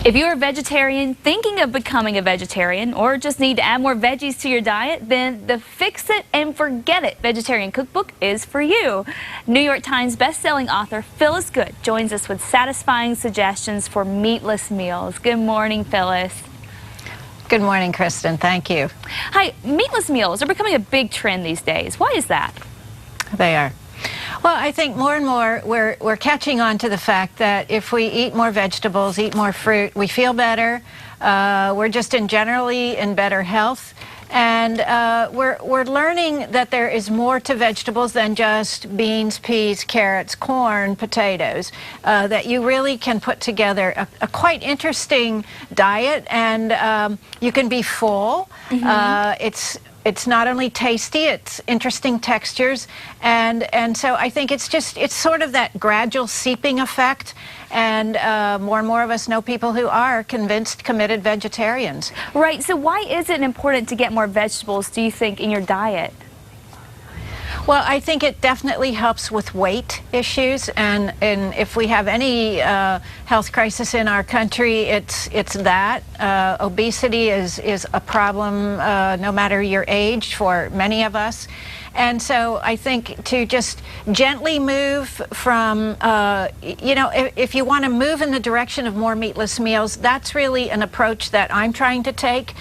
If you're a vegetarian thinking of becoming a vegetarian or just need to add more veggies to your diet, then the Fix It and Forget It Vegetarian Cookbook is for you. New York Times bestselling author Phyllis Good joins us with satisfying suggestions for meatless meals. Good morning, Phyllis. Good morning, Kristen. Thank you. Hi, meatless meals are becoming a big trend these days. Why is that? They are. Well, I think more and more we're catching on to the fact that if we eat more vegetables, eat more fruit, we feel better. We're just generally in better health. And we're learning that there is more to vegetables than just beans, peas, carrots, corn, potatoes, that you really can put together a quite interesting diet, and you can be full. It's not only tasty, it's interesting textures, and so I think it's sort of that gradual seeping effect, and more of us know people who are convinced, committed vegetarians. Right, so why is it important to get more vegetables, do you think, in your diet? Well, I think it definitely helps with weight issues, and if we have any health crisis in our country, it's that. Obesity is a problem no matter your age for many of us. And so I think to just gently move from, if you want to move in the direction of more meatless meals, that's really an approach that I'm trying to take.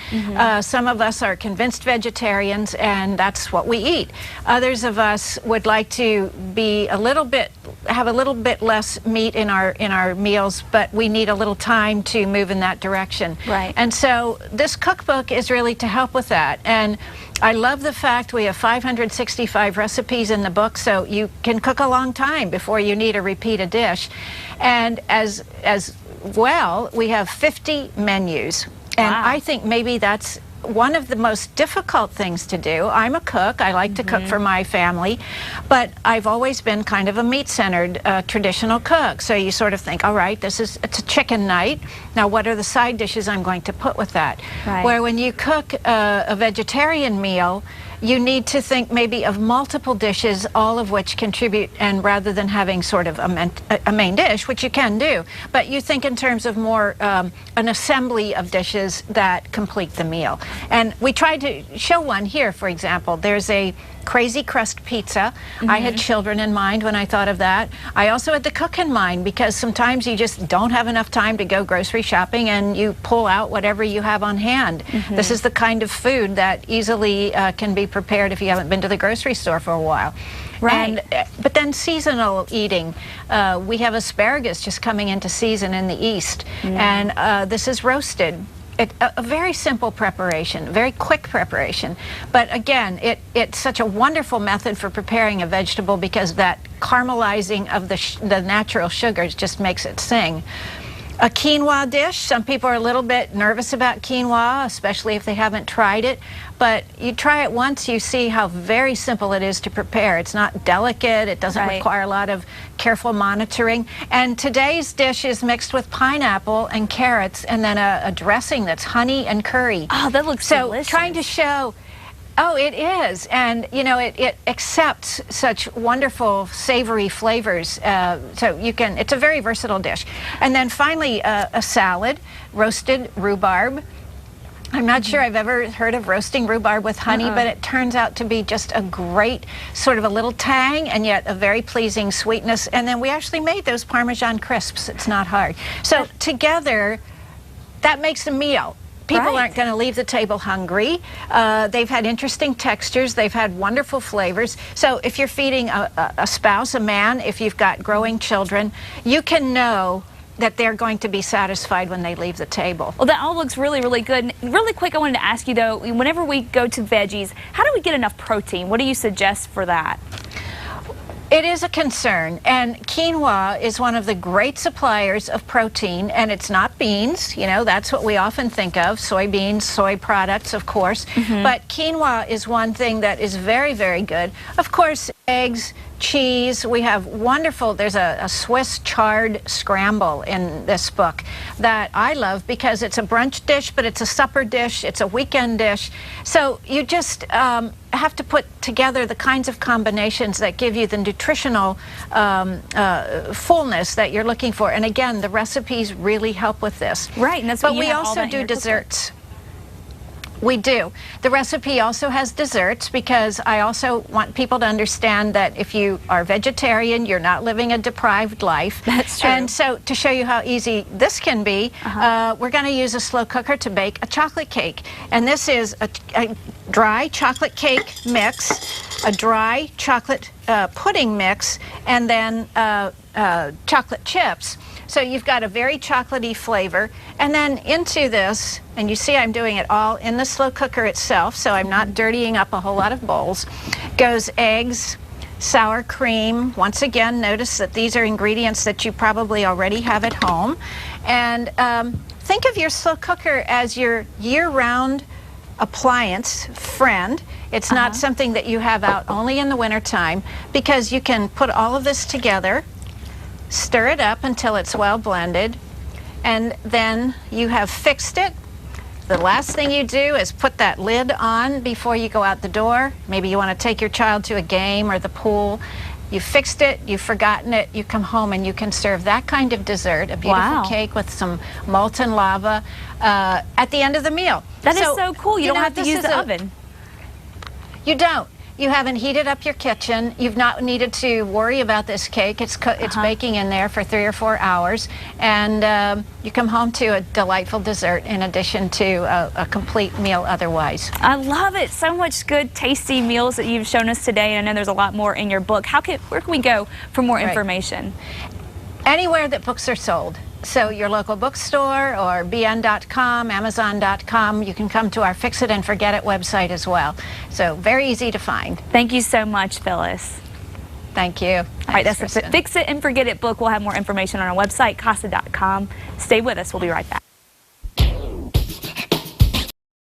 Some of us are convinced vegetarians, and that's what we eat. Others of us would like to be have a little bit less meat in our meals, but we need a little time to move in that direction. Right. And so this cookbook is really to help with that. And I love the fact we have 565 recipes in the book, so you can cook a long time before you need to repeat a dish. And as well, we have 50 menus. And wow. I think maybe that's one of the most difficult things to do. I'm a cook. I like to cook for my family, but I've always been kind of a meat-centered traditional cook. So you sort of think, all right, it's a chicken night. Now, what are the side dishes I'm going to put with that? Right. Where when you cook a vegetarian meal, you need to think maybe of multiple dishes, all of which contribute, and rather than having sort of a main dish, which you can do, but you think in terms of more an assembly of dishes that complete the meal. And we tried to show one here, for example. There's a crazy crust pizza. I had children in mind when I thought of that. I also had the cook in mind, because sometimes you just don't have enough time to go grocery shopping and you pull out whatever you have on hand. This is the kind of food that easily can be prepared if you haven't been to the grocery store for a while. Right. But then seasonal eating. We have asparagus just coming into season in the East, and this is roasted. A very simple preparation, very quick preparation, but again, it's such a wonderful method for preparing a vegetable, because that caramelizing of the natural sugars just makes it sing. A quinoa dish. Some people are a little bit nervous about quinoa, especially if they haven't tried it, but you try it once, you see how very simple it is to prepare. It's not delicate, it doesn't require a lot of careful monitoring. And today's dish is mixed with pineapple and carrots, and then a dressing that's honey and curry. Oh, that looks delicious. So trying to show, oh, it is, and you know, it accepts such wonderful savory flavors, so you can, it's a very versatile dish. And then finally, a salad, roasted rhubarb. I'm not sure I've ever heard of roasting rhubarb with honey, but it turns out to be just a great sort of a little tang, and yet a very pleasing sweetness. And then we actually made those Parmesan crisps. It's not hard. So together, that makes a meal. People aren't going to leave the table hungry. They've had interesting textures. They've had wonderful flavors. So if you're feeding a spouse, a man, if you've got growing children, you can know that they're going to be satisfied when they leave the table. Well, that all looks really, really good. Really quick, I wanted to ask you, though, whenever we go to veggies, how do we get enough protein? What do you suggest for that? It is a concern, and quinoa is one of the great suppliers of protein, and it's not beans. You know, that's what we often think of, soybeans, soy products, of course, but quinoa is one thing that is very, very good. Of course, eggs, cheese. We have wonderful, there's a Swiss chard scramble in this book that I love, because it's a brunch dish, but it's a supper dish, it's a weekend dish. So you just have to put together the kinds of combinations that give you the nutritional fullness that you're looking for. And again, the recipes really help with this. Right, and that's what but you we have all also that in do your cookbook. desserts. We do. The recipe also has desserts because I also want people to understand that if you are vegetarian, you're not living a deprived life. That's true. And so to show you how easy this can be, we're going to use a slow cooker to bake a chocolate cake. And this is a dry chocolate cake mix, a dry chocolate pudding mix, and then chocolate chips. So you've got a very chocolatey flavor. And then into this, and you see I'm doing it all in the slow cooker itself, so I'm not dirtying up a whole lot of bowls, goes eggs, sour cream. Once again, notice that these are ingredients that you probably already have at home. And think of your slow cooker as your year-round appliance friend. It's not something that you have out only in the wintertime, because you can put all of this together, stir it up until it's well blended, and then you have fixed it. The last thing you do is put that lid on before you go out the door. Maybe you want to take your child to a game or the pool. You fixed it, you've forgotten it, you come home and you can serve that kind of dessert, a beautiful cake with some molten lava at the end of the meal. That is so cool. You don't have to use the oven. You don't. You haven't heated up your kitchen. You've not needed to worry about this cake. It's baking in there for 3 or 4 hours, and you come home to a delightful dessert in addition to a complete meal otherwise. I love it. So much good, tasty meals that you've shown us today, and I know there's a lot more in your book. Where can we go for more information? Anywhere that books are sold. So your local bookstore or bn.com, amazon.com. You can come to our Fix It and Forget It website as well. So very easy to find. Thank you so much, Phyllis. Thank you. All right, that's the Kristen. Fix It and Forget It book. We'll have more information on our website, casa.com. Stay with us. We'll be right back.